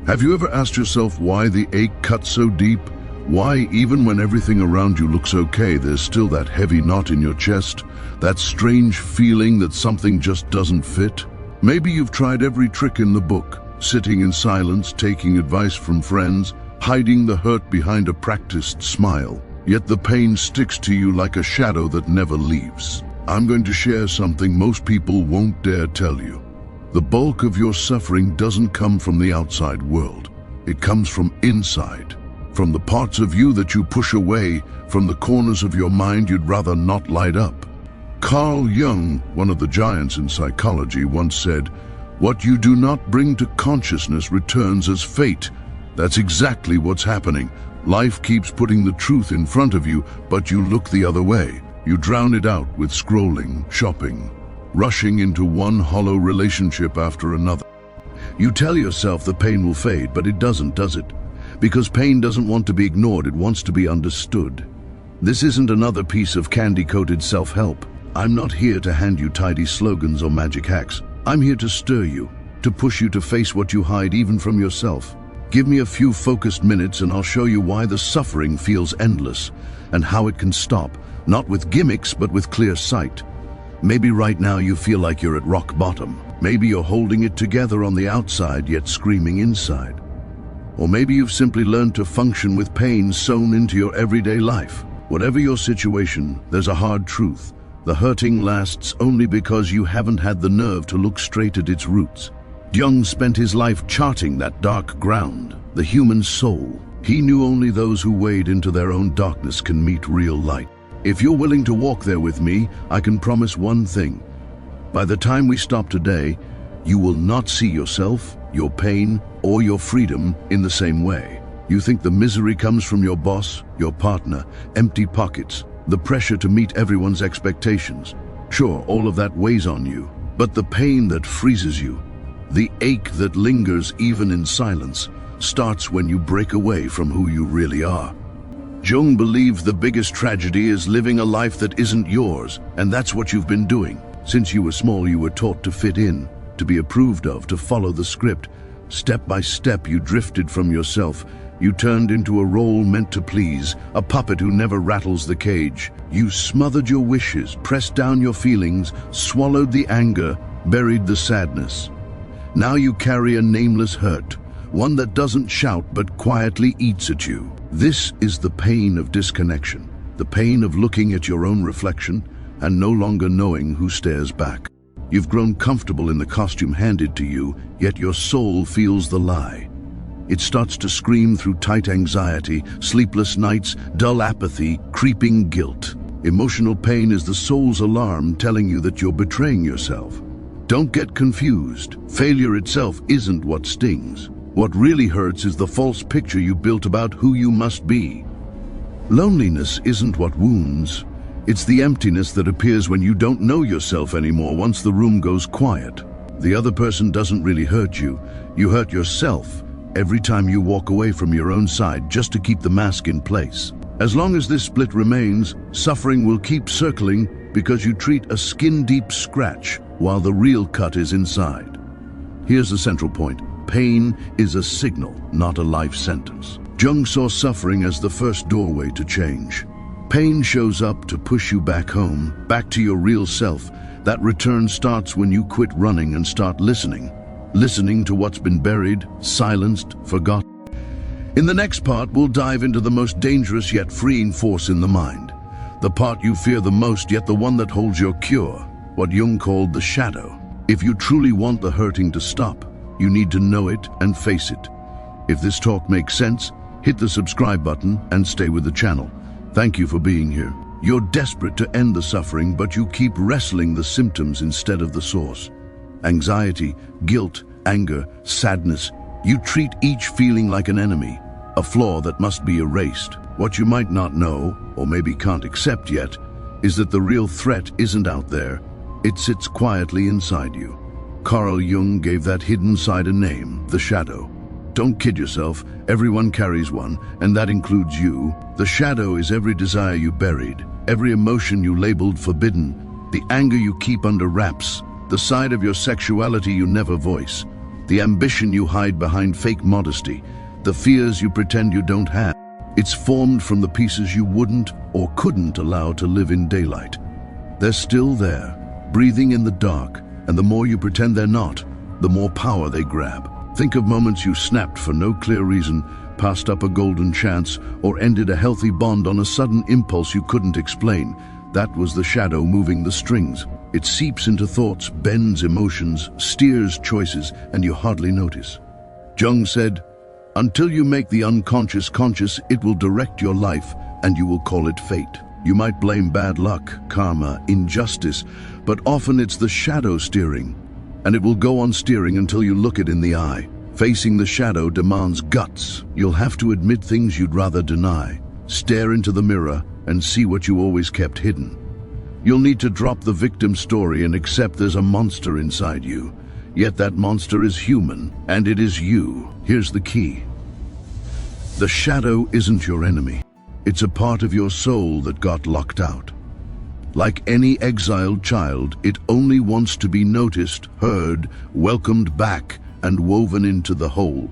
Have you ever asked yourself why the ache cuts so deep? Why, even when everything around you looks okay, there's still that heavy knot in your chest? That strange feeling that something just doesn't fit? Maybe you've tried every trick in the book, sitting in silence, taking advice from friends, hiding the hurt behind a practiced smile. Yet the pain sticks to you like a shadow that never leaves. I'm going to share something most people won't dare tell you. The bulk of your suffering doesn't come from the outside world. It comes from inside. From the parts of you that you push away, from the corners of your mind you'd rather not light up. Carl Jung, one of the giants in psychology, once said, "What you do not bring to consciousness returns as fate." That's exactly what's happening. Life keeps putting the truth in front of you, but you look the other way. You drown it out with scrolling, shopping, rushing into one hollow relationship after another. You tell yourself the pain will fade, but it doesn't, does it? Because pain doesn't want to be ignored, it wants to be understood. This isn't another piece of candy-coated self-help. I'm not here to hand you tidy slogans or magic hacks. I'm here to stir you, to push you to face what you hide even from yourself. Give me a few focused minutes and I'll show you why the suffering feels endless and how it can stop, not with gimmicks but with clear sight. Maybe right now you feel like you're at rock bottom. Maybe you're holding it together on the outside yet screaming inside. Or maybe you've simply learned to function with pain sewn into your everyday life. Whatever your situation, there's a hard truth. The hurting lasts only because you haven't had the nerve to look straight at its roots. Jung spent his life charting that dark ground, the human soul. He knew only those who wade into their own darkness can meet real light. If you're willing to walk there with me, I can promise one thing. By the time we stop today, you will not see yourself, your pain, or your freedom in the same way. You think the misery comes from your boss, your partner, empty pockets, the pressure to meet everyone's expectations. Sure, all of that weighs on you, but the pain that freezes you, the ache that lingers even in silence, starts when you break away from who you really are. Jung believed the biggest tragedy is living a life that isn't yours, and that's what you've been doing. Since you were small, you were taught to fit in, to be approved of, to follow the script. Step by step, you drifted from yourself. You turned into a role meant to please, a puppet who never rattles the cage. You smothered your wishes, pressed down your feelings, swallowed the anger, buried the sadness. Now you carry a nameless hurt, one that doesn't shout but quietly eats at you. This is the pain of disconnection, the pain of looking at your own reflection and no longer knowing who stares back. You've grown comfortable in the costume handed to you, yet your soul feels the lie. It starts to scream through tight anxiety, sleepless nights, dull apathy, creeping guilt. Emotional pain is the soul's alarm telling you that you're betraying yourself. Don't get confused. Failure itself isn't what stings. What really hurts is the false picture you built about who you must be. Loneliness isn't what wounds. It's the emptiness that appears when you don't know yourself anymore once the room goes quiet. The other person doesn't really hurt you. You hurt yourself every time you walk away from your own side just to keep the mask in place. As long as this split remains, suffering will keep circling because you treat a skin-deep scratch while the real cut is inside. Here's the central point. Pain is a signal, not a life sentence. Jung saw suffering as the first doorway to change. Pain shows up to push you back home, back to your real self. That return starts when you quit running and start listening. Listening to what's been buried, silenced, forgotten. In the next part, we'll dive into the most dangerous yet freeing force in the mind. The part you fear the most, yet the one that holds your cure. What Jung called the shadow. If you truly want the hurting to stop, you need to know it and face it. If this talk makes sense, hit the subscribe button and stay with the channel. Thank you for being here. You're desperate to end the suffering, but you keep wrestling the symptoms instead of the source. Anxiety, guilt, anger, sadness. You treat each feeling like an enemy, a flaw that must be erased. What you might not know, or maybe can't accept yet, is that the real threat isn't out there. It sits quietly inside you. Carl Jung gave that hidden side a name, the shadow. Don't kid yourself, everyone carries one, and that includes you. The shadow is every desire you buried, every emotion you labeled forbidden, the anger you keep under wraps, the side of your sexuality you never voice, the ambition you hide behind fake modesty, the fears you pretend you don't have. It's formed from the pieces you wouldn't or couldn't allow to live in daylight. They're still there, breathing in the dark, and the more you pretend they're not, the more power they grab. Think of moments you snapped for no clear reason, passed up a golden chance, or ended a healthy bond on a sudden impulse you couldn't explain. That was the shadow moving the strings. It seeps into thoughts, bends emotions, steers choices, and you hardly notice. Jung said, "Until you make the unconscious conscious, it will direct your life, and you will call it fate." You might blame bad luck, karma, injustice, but often it's the shadow steering, and it will go on steering until you look it in the eye. Facing the shadow demands guts. You'll have to admit things you'd rather deny, stare into the mirror, and see what you always kept hidden. You'll need to drop the victim story and accept there's a monster inside you. Yet that monster is human, and it is you. Here's the key. The shadow isn't your enemy. It's a part of your soul that got locked out. Like any exiled child, it only wants to be noticed, heard, welcomed back, and woven into the whole.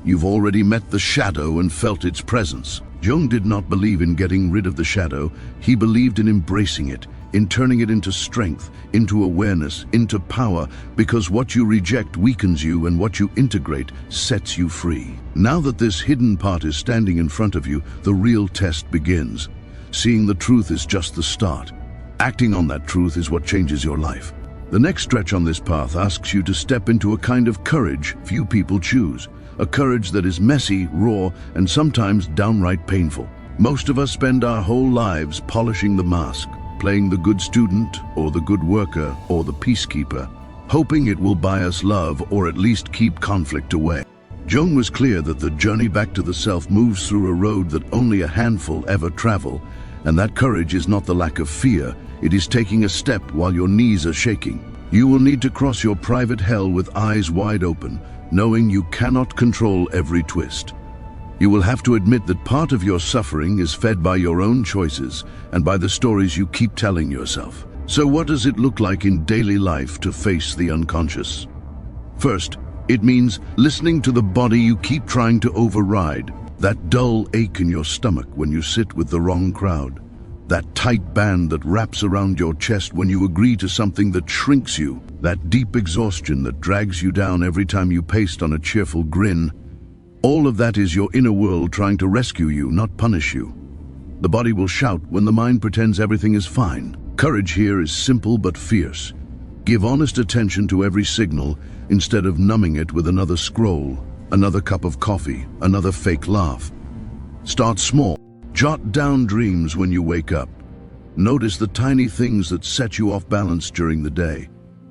You've already met the shadow and felt its presence. Jung did not believe in getting rid of the shadow. He believed in embracing it, in turning it into strength, into awareness, into power, because what you reject weakens you and what you integrate sets you free. Now that this hidden part is standing in front of you, the real test begins. Seeing the truth is just the start. Acting on that truth is what changes your life. The next stretch on this path asks you to step into a kind of courage few people choose. A courage that is messy, raw, and sometimes downright painful. Most of us spend our whole lives polishing the mask, playing the good student, or the good worker, or the peacekeeper, hoping it will buy us love or at least keep conflict away. Jung was clear that the journey back to the self moves through a road that only a handful ever travel, and that courage is not the lack of fear, it is taking a step while your knees are shaking. You will need to cross your private hell with eyes wide open, knowing you cannot control every twist. You will have to admit that part of your suffering is fed by your own choices and by the stories you keep telling yourself. So what does it look like in daily life to face the unconscious? First, it means listening to the body you keep trying to override, that dull ache in your stomach when you sit with the wrong crowd, that tight band that wraps around your chest when you agree to something that shrinks you, that deep exhaustion that drags you down every time you paste on a cheerful grin. All of that is your inner world trying to rescue you, not punish you. The body will shout when the mind pretends everything is fine. Courage here is simple but fierce. Give honest attention to every signal instead of numbing it with another scroll, another cup of coffee, another fake laugh. Start small. Jot down dreams when you wake up. Notice the tiny things that set you off balance during the day.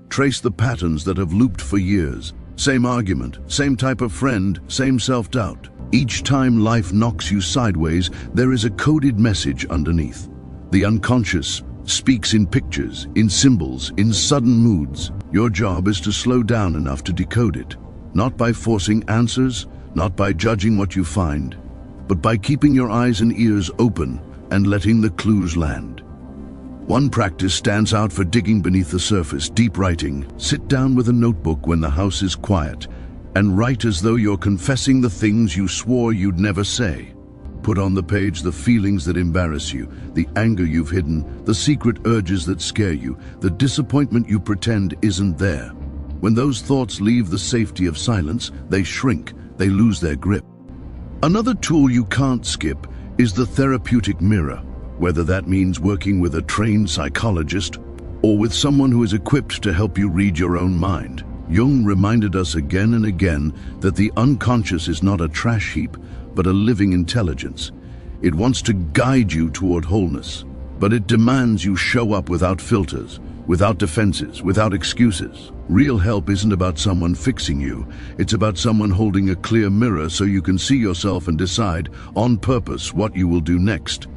Trace the patterns that have looped for years. Same argument, same type of friend, same self-doubt. Each time life knocks you sideways, there is a coded message underneath. The unconscious speaks in pictures, in symbols, in sudden moods. Your job is to slow down enough to decode it, not by forcing answers, not by judging what you find, but by keeping your eyes and ears open and letting the clues land. One practice stands out for digging beneath the surface, deep writing. Sit down with a notebook when the house is quiet and write as though you're confessing the things you swore you'd never say. Put on the page the feelings that embarrass you, the anger you've hidden, the secret urges that scare you, the disappointment you pretend isn't there. When those thoughts leave the safety of silence, they shrink, they lose their grip. Another tool you can't skip is the therapeutic mirror, whether that means working with a trained psychologist or with someone who is equipped to help you read your own mind. Jung reminded us again and again that the unconscious is not a trash heap, but a living intelligence. It wants to guide you toward wholeness, but it demands you show up without filters, without defenses, without excuses. Real help isn't about someone fixing you, it's about someone holding a clear mirror so you can see yourself and decide, on purpose, what you will do next.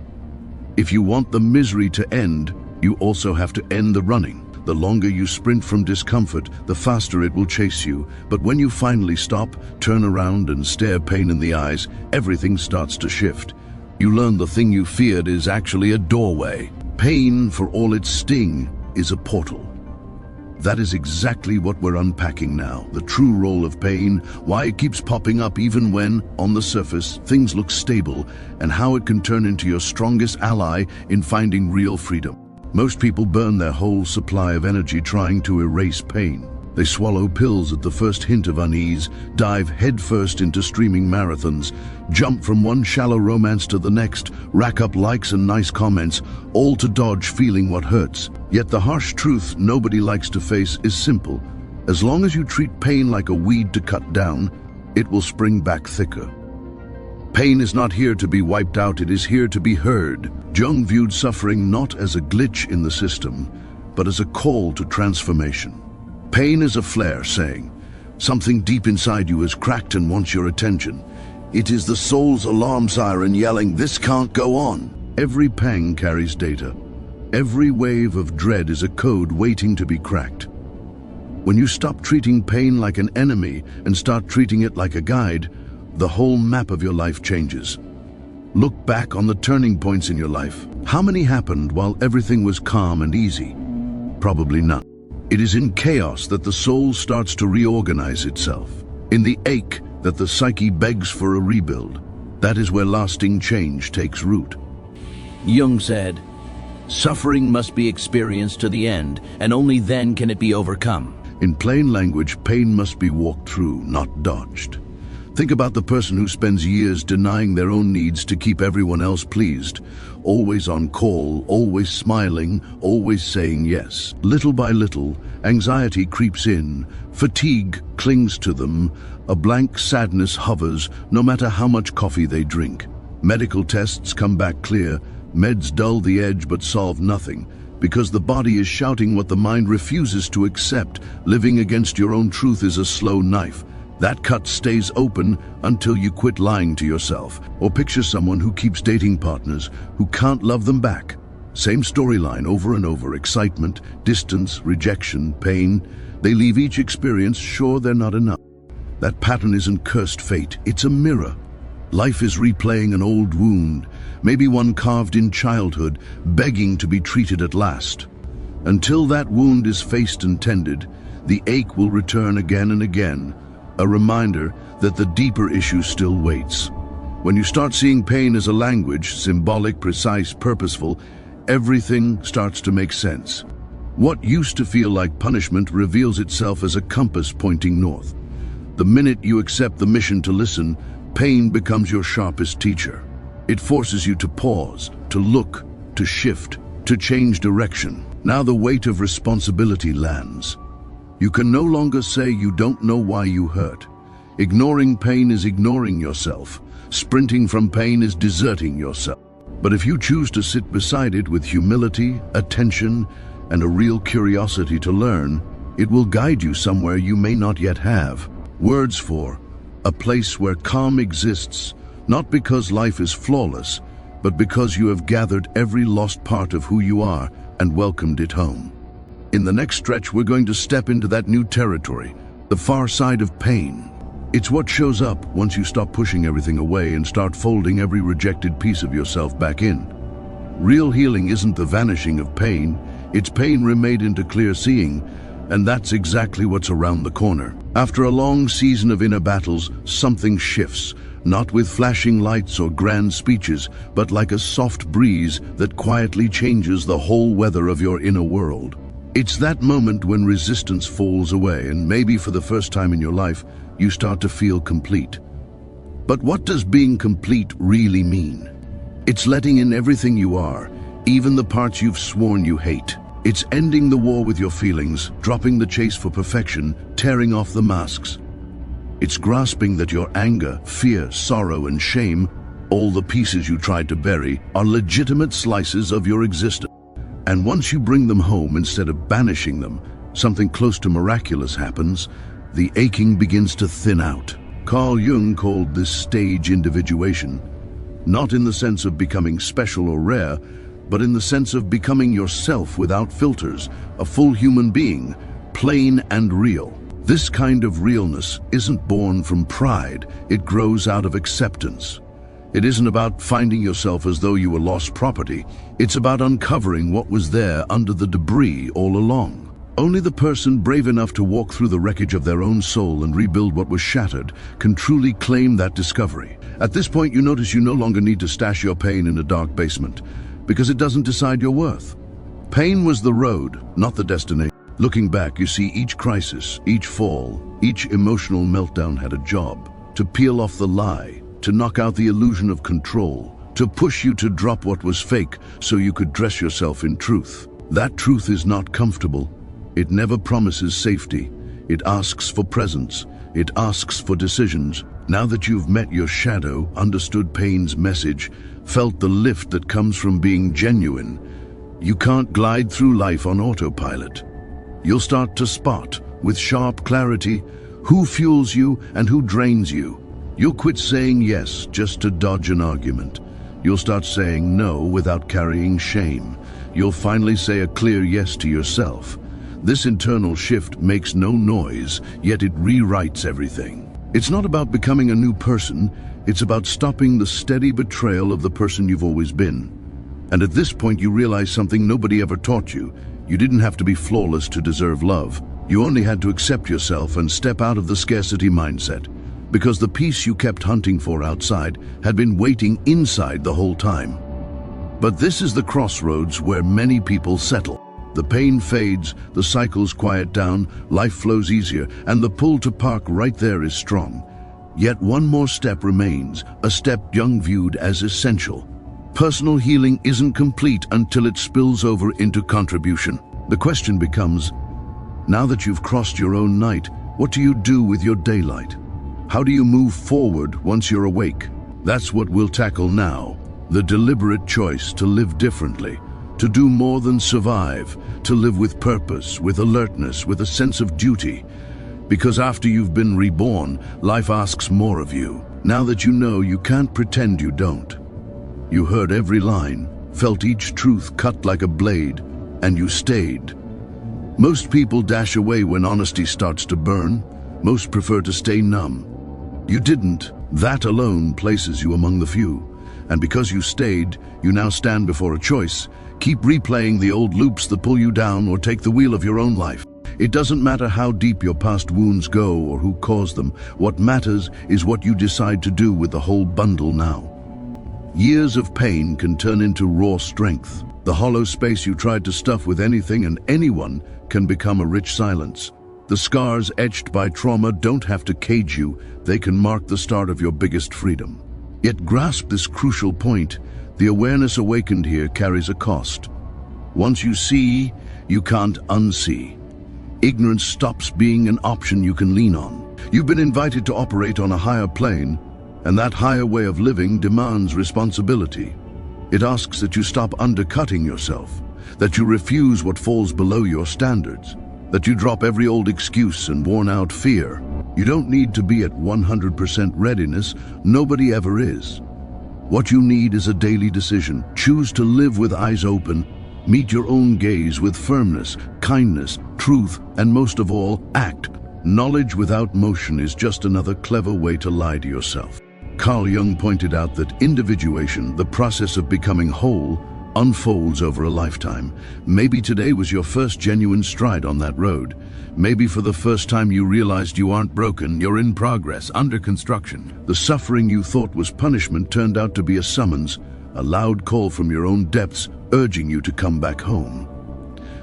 If you want the misery to end, you also have to end the running. The longer you sprint from discomfort, the faster it will chase you. But when you finally stop, turn around and stare pain in the eyes, everything starts to shift. You learn the thing you feared is actually a doorway. Pain, for all its sting, is a portal. That is exactly what we're unpacking now, the true role of pain, why it keeps popping up even when, on the surface, things look stable, and how it can turn into your strongest ally in finding real freedom. Most people burn their whole supply of energy trying to erase pain. They swallow pills at the first hint of unease, dive headfirst into streaming marathons, jump from one shallow romance to the next, rack up likes and nice comments, all to dodge feeling what hurts. Yet the harsh truth nobody likes to face is simple. As long as you treat pain like a weed to cut down, it will spring back thicker. Pain is not here to be wiped out, it is here to be heard. Jung viewed suffering not as a glitch in the system, but as a call to transformation. Pain is a flare saying, something deep inside you is cracked and wants your attention. It is the soul's alarm siren yelling, this can't go on. Every pang carries data. Every wave of dread is a code waiting to be cracked. When you stop treating pain like an enemy and start treating it like a guide, the whole map of your life changes. Look back on the turning points in your life. How many happened while everything was calm and easy? Probably none. It is in chaos that the soul starts to reorganize itself. In the ache that the psyche begs for a rebuild. That is where lasting change takes root. Jung said, "Suffering must be experienced to the end, and only then can it be overcome." In plain language, pain must be walked through, not dodged. Think about the person who spends years denying their own needs to keep everyone else pleased. Always on call, always smiling, always saying yes. Little by little, anxiety creeps in, fatigue clings to them, a blank sadness hovers no matter how much coffee they drink. Medical tests come back clear, meds dull the edge but solve nothing, because the body is shouting what the mind refuses to accept. Living against your own truth is a slow knife. That cut stays open until you quit lying to yourself. Or picture someone who keeps dating partners who can't love them back. Same storyline over and over, excitement, distance, rejection, pain. They leave each experience sure they're not enough. That pattern isn't cursed fate, it's a mirror. Life is replaying an old wound, maybe one carved in childhood, begging to be treated at last. Until that wound is faced and tended, the ache will return again and again, a reminder that the deeper issue still waits. When you start seeing pain as a language, symbolic, precise, purposeful, everything starts to make sense. What used to feel like punishment reveals itself as a compass pointing north. The minute you accept the mission to listen, pain becomes your sharpest teacher. It forces you to pause, to look, to shift, to change direction. Now the weight of responsibility lands. You can no longer say you don't know why you hurt. Ignoring pain is ignoring yourself. Sprinting from pain is deserting yourself. But if you choose to sit beside it with humility, attention, and a real curiosity to learn, it will guide you somewhere you may not yet have words for. A place where calm exists, not because life is flawless, but because you have gathered every lost part of who you are and welcomed it home. In the next stretch, we're going to step into that new territory, the far side of pain. It's what shows up once you stop pushing everything away and start folding every rejected piece of yourself back in. Real healing isn't the vanishing of pain, it's pain remade into clear seeing, and that's exactly what's around the corner. After a long season of inner battles, something shifts, not with flashing lights or grand speeches, but like a soft breeze that quietly changes the whole weather of your inner world. It's that moment when resistance falls away and maybe for the first time in your life, you start to feel complete. But what does being complete really mean? It's letting in everything you are, even the parts you've sworn you hate. It's ending the war with your feelings, dropping the chase for perfection, tearing off the masks. It's grasping that your anger, fear, sorrow, and shame, all the pieces you tried to bury, are legitimate slices of your existence. And once you bring them home instead of banishing them, something close to miraculous happens. The aching begins to thin out. Carl Jung called this stage individuation, not in the sense of becoming special or rare, but in the sense of becoming yourself without filters, a full human being, plain and real. This kind of realness isn't born from pride, it grows out of acceptance. It isn't about finding yourself as though you were lost property, it's about uncovering what was there under the debris all along. Only the person brave enough to walk through the wreckage of their own soul and rebuild what was shattered can truly claim that discovery. At this point, you notice you no longer need to stash your pain in a dark basement, because it doesn't decide your worth. Pain was the road, not the destination. Looking back, you see each crisis, each fall, each emotional meltdown had a job: to peel off the lie, to knock out the illusion of control, to push you to drop what was fake so you could dress yourself in truth. That truth is not comfortable. It never promises safety. It asks for presence. It asks for decisions. Now that you've met your shadow, understood pain's message, felt the lift that comes from being genuine, you can't glide through life on autopilot. You'll start to spot, with sharp clarity, who fuels you and who drains you. You'll quit saying yes just to dodge an argument. You'll start saying no without carrying shame. You'll finally say a clear yes to yourself. This internal shift makes no noise, yet it rewrites everything. It's not about becoming a new person, it's about stopping the steady betrayal of the person you've always been. And at this point you realize something nobody ever taught you. You didn't have to be flawless to deserve love. You only had to accept yourself and step out of the scarcity mindset, because the peace you kept hunting for outside had been waiting inside the whole time. But this is the crossroads where many people settle. The pain fades, the cycles quiet down, life flows easier, and the pull to park right there is strong. Yet one more step remains, a step Jung viewed as essential. Personal healing isn't complete until it spills over into contribution. The question becomes, now that you've crossed your own night, what do you do with your daylight? How do you move forward once you're awake? That's what we'll tackle now. The deliberate choice to live differently, to do more than survive, to live with purpose, with alertness, with a sense of duty. Because after you've been reborn, life asks more of you. Now that you know, you can't pretend you don't. You heard every line, felt each truth cut like a blade, and you stayed. Most people dash away when honesty starts to burn. Most prefer to stay numb. You didn't. That alone places you among the few. And because you stayed, you now stand before a choice. Keep replaying the old loops that pull you down, or take the wheel of your own life. It doesn't matter how deep your past wounds go or who caused them. What matters is what you decide to do with the whole bundle now. Years of pain can turn into raw strength. The hollow space you tried to stuff with anything and anyone can become a rich silence. The scars etched by trauma don't have to cage you. They can mark the start of your biggest freedom. Yet grasp this crucial point. The awareness awakened here carries a cost. Once you see, you can't unsee. Ignorance stops being an option you can lean on. You've been invited to operate on a higher plane, and that higher way of living demands responsibility. It asks that you stop undercutting yourself, that you refuse what falls below your standards, that you drop every old excuse and worn-out fear. You don't need to be at 100% readiness. Nobody ever is. What you need is a daily decision. Choose to live with eyes open. Meet your own gaze with firmness, kindness, truth, and most of all, act. Knowledge without motion is just another clever way to lie to yourself. Carl Jung pointed out that individuation, the process of becoming whole, unfolds over a lifetime. Maybe today was your first genuine stride on that road. Maybe for the first time you realized you aren't broken, you're in progress, under construction. The suffering you thought was punishment turned out to be a summons, a loud call from your own depths urging you to come back home.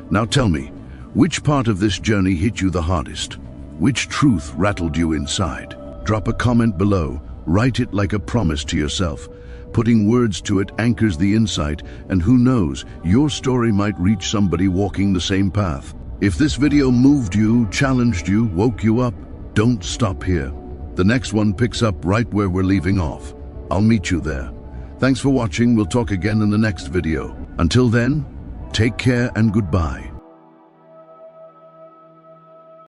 Now tell me, which part of this journey hit you the hardest? Which truth rattled you inside? Drop a comment below. Write it like a promise to yourself. Putting words to it anchors the insight, and who knows, your story might reach somebody walking the same path. If this video moved you, challenged you, woke you up, don't stop here. The next one picks up right where we're leaving off. I'll meet you there. Thanks for watching. We'll talk again in the next video. Until then, take care and goodbye.